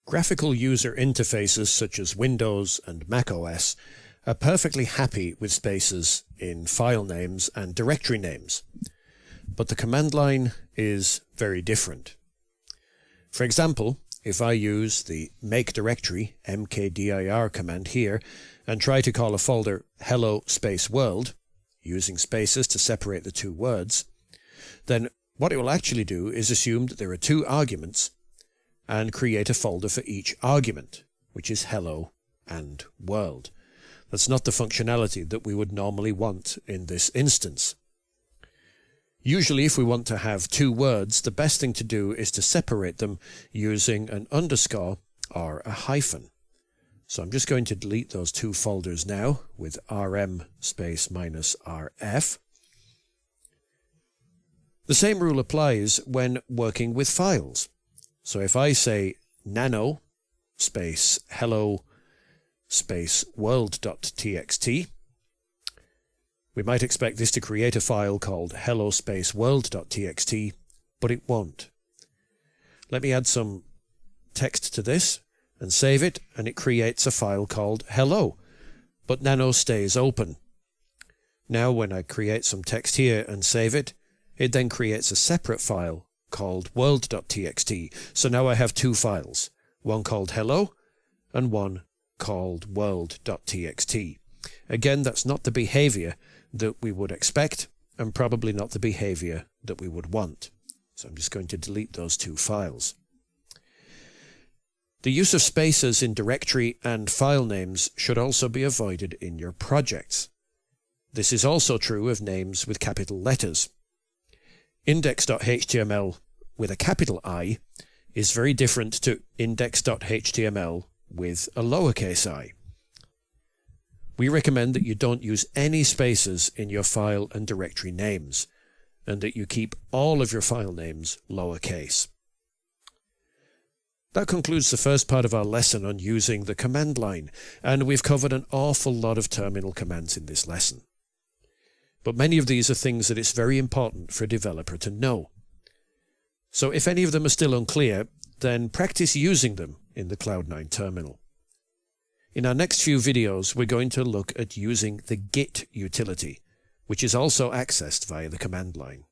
Graphical user interfaces such as Windows and macOS are perfectly happy with spaces in file names and directory names, but the command line is very different. For example, if I use the make directory mkdir command here and try to call a folder hello space world, using spaces to separate the two words, then what it will actually do is assume that there are two arguments and create a folder for each argument, which is hello and world. That's not the functionality that we would normally want in this instance. Usually, if we want to have two words, the best thing to do is to separate them using an underscore or a hyphen. So I'm just going to delete those two folders now with rm space minus rf. The same rule applies when working with files. So if I say nano space hello space world.txt, we might expect this to create a file called hello space world.txt, but it won't. Let me add some text to this and save it, and it creates a file called hello, but nano stays open. Now when I create some text here and save it, it then creates a separate file called world.txt. So now I have two files, one called hello and one called world.txt. Again, that's not the behavior that we would expect and probably not the behavior that we would want. So I'm just going to delete those two files. The use of spaces in directory and file names should also be avoided in your projects. This is also true of names with capital letters. Index.html with a capital I is very different to index.html with a lowercase I. We recommend that you don't use any spaces in your file and directory names, and that you keep all of your file names lowercase. That concludes the first part of our lesson on using the command line, and we've covered an awful lot of terminal commands in this lesson. But many of these are things that it's very important for a developer to know. So if any of them are still unclear, then practice using them in the Cloud9 terminal. In our next few videos, we're going to look at using the Git utility, which is also accessed via the command line.